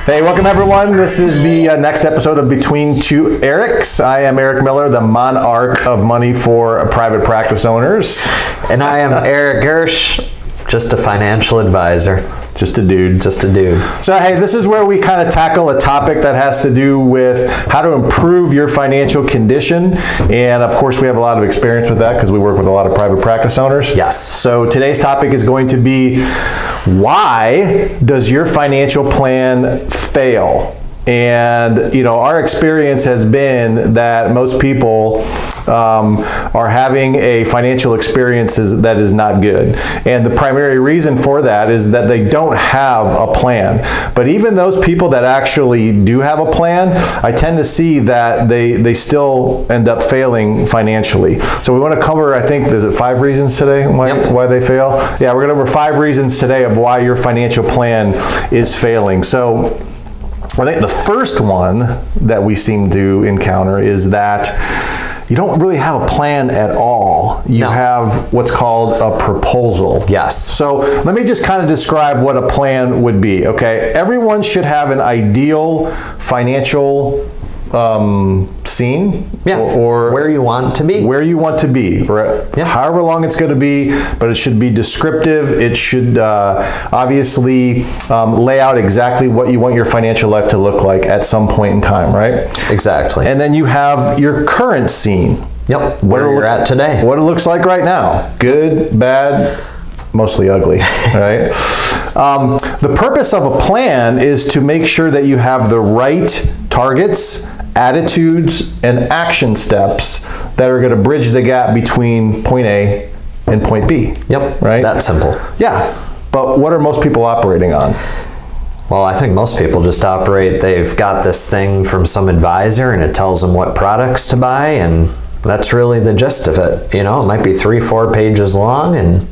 Hey, welcome everyone. This is the next episode of Between Two Erics. I am Eric Miller, the monarch of money for private practice owners. And I am Eric Gersch, just a financial advisor. Just a dude. Just a dude. So, hey, this is where we kind of tackle a topic that has to do with how to improve your financial condition. And of course, we have a lot of experience with that because we work with a lot of private practice owners. Yes. So today's topic is going to be, why does your financial plan fail? And, you know, our experience has been that most people are having a financial experience that is not good. And the primary reason for that is that they don't have a plan. But even those people that actually do have a plan, I tend to see that they still end up failing financially. So we want to cover, I think, there's 5 reasons today why they fail? Yeah, we're going to cover 5 reasons today of why your financial plan is failing. So I think the first one that we seem to encounter is that you don't really have a plan at all. You have what's called a proposal. Yes. So let me just kind of describe what a plan would be, okay? Everyone should have an ideal financial scene, or where you want to be. Where you want to be, however long it's going to be, but it should be descriptive. It should obviously lay out exactly what you want your financial life to look like at some point in time, right? Exactly. And then you have your current scene. Yep, where you're at today. What it looks like right now. Good, bad, mostly ugly, right? The purpose of a plan is to make sure that you have the right targets, attitudes, and action steps that are going to bridge the gap between point A and point B. Yep, right? That's simple. Yeah, but what are most people operating on? Well, I think most people just operate, they've got this thing from some advisor and it tells them what products to buy, and that's really the gist of it. You know, it might be 3-4 pages long and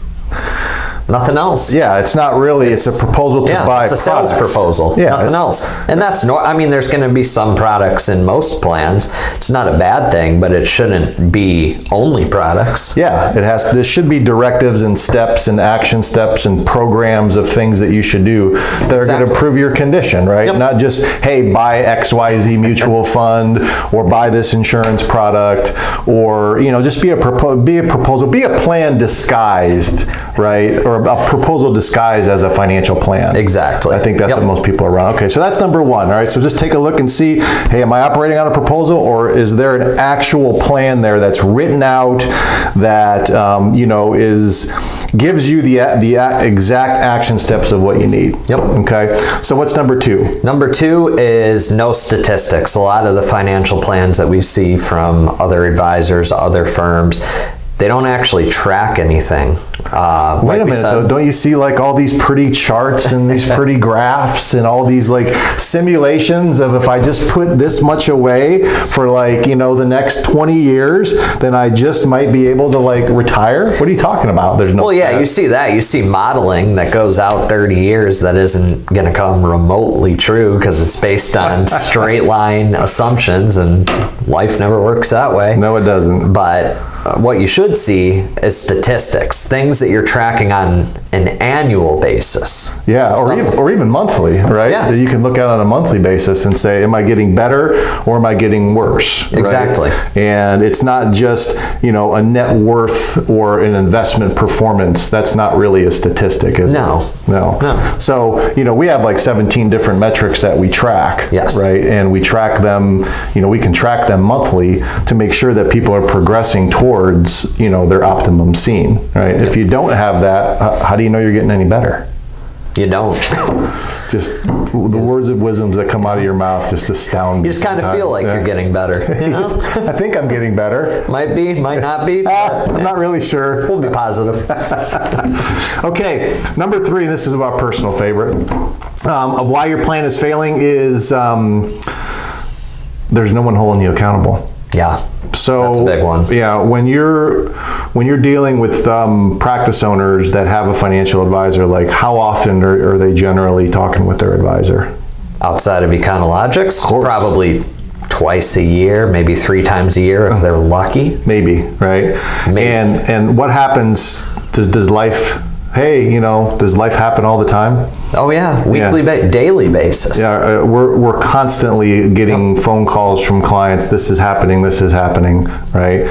nothing else. Yeah, it's not really, it's a proposal to buy it's a sales proposal, nothing else. And that's, I mean, there's going to be some products in most plans. It's not a bad thing, but it shouldn't be only products. Yeah, there should be directives and steps and action steps and programs of things that you should do that are going to improve your condition, right? Yep. Not just, hey, buy XYZ mutual fund or buy this insurance product, or, you know, just be a proposal, be a plan disguised, right? Or a proposal disguised as a financial plan. Exactly. I think that's what most people are around. Okay, so that's number one. All right, so just take a look and see, hey, am I operating on a proposal, or is there an actual plan there that's written out that you know, gives you the exact action steps of what you need? Yep. Okay, so what's number 2? Number 2 is no statistics. A lot of the financial plans that we see from other advisors, other firms, they don't actually track anything. Wait a minute, though. Don't you see like all these pretty charts and these pretty graphs and all these like simulations of, if I just put this much away for, like, you know, the next 20 years, then I just might be able to like retire? What are you talking about? There's no. Well, yeah, you see that. You see modeling that goes out 30 years that isn't going to come remotely true because it's based on straight line assumptions, and life never works that way. No, it doesn't. But what you should see is statistics, things that you're tracking on an annual basis. Yeah, or even monthly, right? Yeah. That you can look at on a monthly basis and say, am I getting better or am I getting worse? Exactly. Right? And it's not just, you know, a net worth or an investment performance. That's not really a statistic, is it? No. So, you know, we have like 17 different metrics that we track, right? And we track them, you know, we can track them monthly to make sure that people are progressing towards, you know, their optimum scene, right? Yep. If you don't have that, how do you know you're getting any better? You don't. Just the words of wisdom that come out of your mouth just astound me. You just kind of feel like you're getting better. You know? I think I'm getting better. Might be, might not be. I'm not really sure. We'll be positive. Okay, number 3, this is our personal favorite, of why your plan is failing is there's no one holding you accountable. Yeah. So that's a big one. Yeah, when you're dealing with practice owners that have a financial advisor, like how often are they generally talking with their advisor? Outside of Econologics, probably twice a year, maybe 3 times a year if they're lucky. Maybe, right? Maybe. And what happens? Does life hey, does life happen all the time? Oh yeah, weekly, daily basis. Yeah, we're constantly getting phone calls from clients. This is happening, right?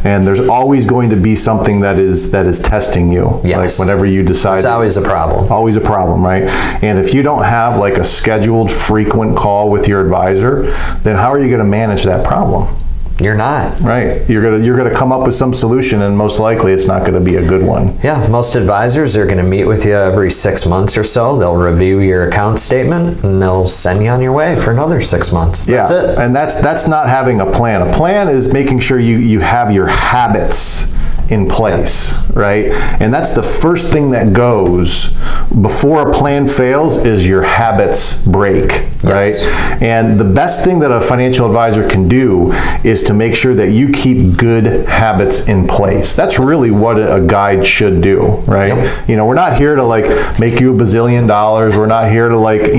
And there's always going to be something that is testing you. Yes. Like whenever you decide. It's always a problem. Always a problem, right? And if you don't have like a scheduled, frequent call with your advisor, then how are you going to manage that problem? You're not. Right. You're gonna come up with some solution, and most likely it's not gonna be a good one. Yeah, most advisors are gonna meet with you every 6 months or so. They'll review your account statement and they'll send you on your way for another 6 months. That's it. And that's not having a plan. A plan is making sure you have your habits in place, right? And that's the first thing that goes before a plan fails is your habits break, right? Yes. And the best thing that a financial advisor can do is to make sure that you keep good habits in place. That's really what a guide should do, right? Yep. We're not here to like make you $1 bazillion. We're not here to like,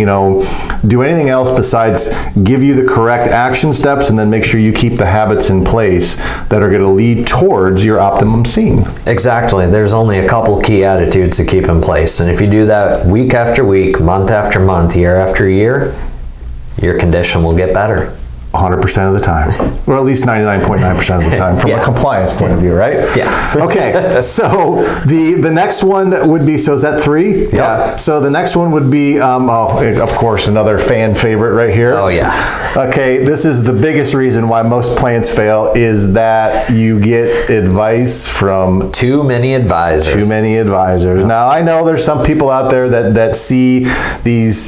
do anything else besides give you the correct action steps and then make sure you keep the habits in place that are going to lead towards your optimum scene. Exactly. There's only a couple key attitudes to keep in place. And if you do that week after week, month after month, year after year, your condition will get better. 100% of the time, or at least 99.9% of the time from a compliance point of view, right? Yeah. Okay, so the next one would be, so is that 3? Yep. Yeah. So the next one would be, of course, another fan favorite right here. Oh yeah. Okay, this is the biggest reason why most plans fail is that you get advice from too many advisors. Too many advisors. Now, I know there's some people out there that see these,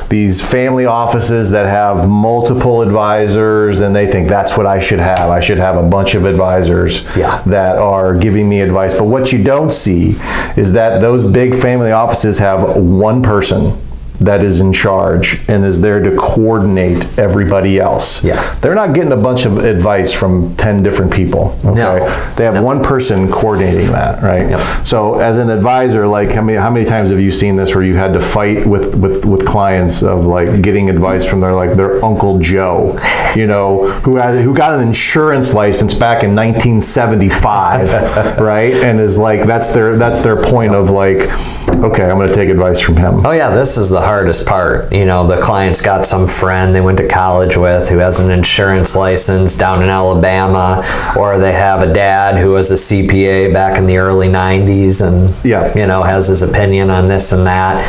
these family offices that have multiple advisors and they think that's what I should have. I should have a bunch of advisors that are giving me advice. But what you don't see is that those big family offices have one person that is in charge and is there to coordinate everybody else. Yeah. They're not getting a bunch of advice from 10 different people. Okay? No. They have one person coordinating that, right? Yep. So as an advisor, like how many times have you seen this where you had to fight with clients of like getting advice from their Uncle Joe, who got an insurance license back in 1975, right? And is like that's their point of like, okay, I'm going to take advice from him. Oh yeah, this is the hardest part. The client's got some friend they went to college with who has an insurance license down in Alabama, or they have a dad who was a CPA back in the early 90s and has his opinion on this and that.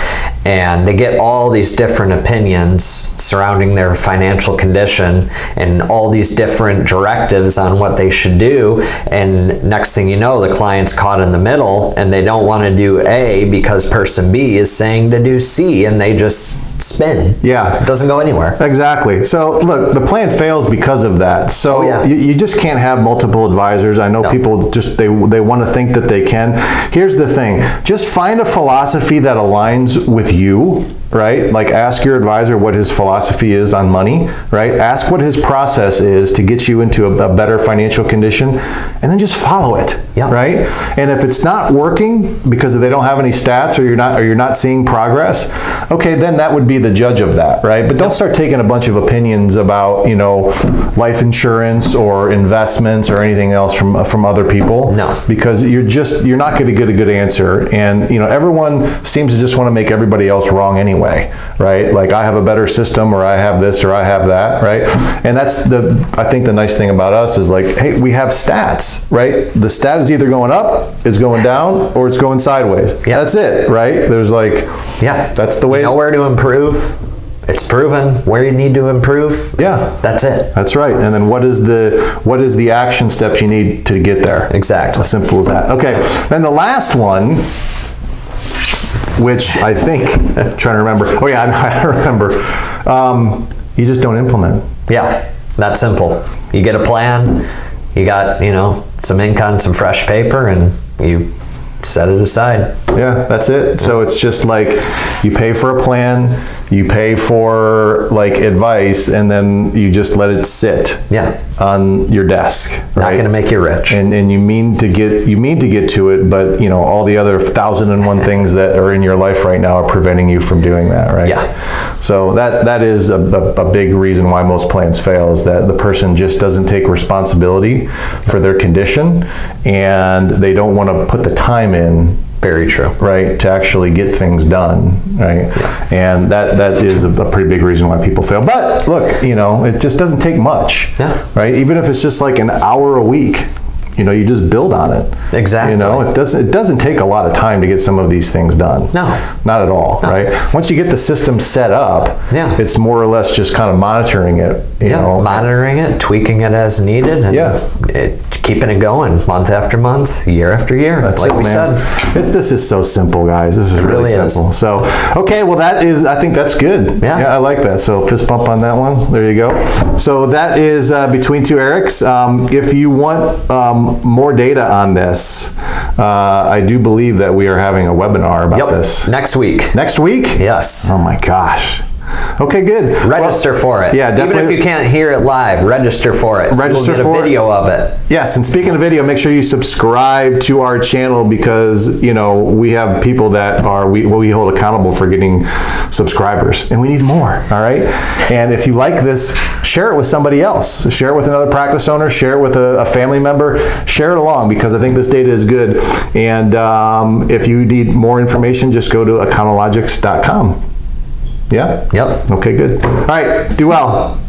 And they get all these different opinions surrounding their financial condition and all these different directives on what they should do. And next thing you know, the client's caught in the middle and they don't want to do A because person B is saying to do C, and they just spin. Yeah. It doesn't go anywhere. Exactly. So look, the plan fails because of that. So you just can't have multiple advisors. I know people just, they want to think that they can. Here's the thing. Just find a philosophy that aligns with you, right? Like ask your advisor what his philosophy is on money, right? Ask what his process is to get you into a better financial condition, and then just follow it, right? And if it's not working because they don't have any stats or you're not seeing progress, okay, then that would be the judge of that, right? But don't start taking a bunch of opinions about, life insurance or investments or anything else from other people. No. Because you're not going to get a good answer, and everyone seems to just want to make everybody else wrong anyway, right? Like I have a better system, or I have this, or I have that, right? And that's I think the nice thing about us is like, hey, we have stats, right? The stat is either going up, it's going down, or it's going sideways. That's it, right? There's like, that's the way. You know where to improve. It's proven where you need to improve. That's it. That's right. And then what is the action steps you need to get there? Exactly. As simple as that. Okay. Then the last one, which I think, I'm trying to remember. Oh yeah, I remember. You just don't implement. Yeah, that simple. You get a plan, you got, some ink on some fresh paper, and you set it aside. Yeah, that's it. So it's just like you pay for a plan, you pay for like advice, and then you just let it sit on your desk. Not going to make you rich. And you mean to get to it, but all the other 1,001 things that are in your life right now are preventing you from doing that, right? Yeah. So that is a big reason why most plans fail, is that the person just doesn't take responsibility for their condition, and they don't want to put the time in Very true. right, to actually get things done, right? Yeah. And that is a pretty big reason why people fail. But look, you know, it just doesn't take much, Yeah. right? Even if it's just like an hour a week, you know, you just build on it. Exactly. You know, it doesn't take a lot of time to get some of these things done. No. Not at all, No. right? Once you get the system set up, Yeah. it's more or less just kind of monitoring it, you know. Monitoring it, tweaking it as needed, and keeping it going month after month, year after year, That's like it, we man. said. This is so simple, guys. This is really really is. simple. So, okay, well, I think that's good. Yeah. I like that. So fist bump on that one. There you go. So that is Between Two Erics. If you want more data on this, I do believe that we are having a webinar about this. Next week. Next week? Yes. Oh my gosh. Okay, good. Register for it. Yeah, definitely. Even if you can't hear it live, register for it. Register we'll get for a video of it. Yes, and speaking of video, make sure you subscribe to our channel because, you know, we have people that we hold accountable for getting subscribers, and we need more, all right? And if you like this, share it with somebody else. Share it with another practice owner, share it with a family member, share it along because I think this data is good. And if you need more information, just go to econologics.com. Yeah? Yep. Okay, good. All right, do well.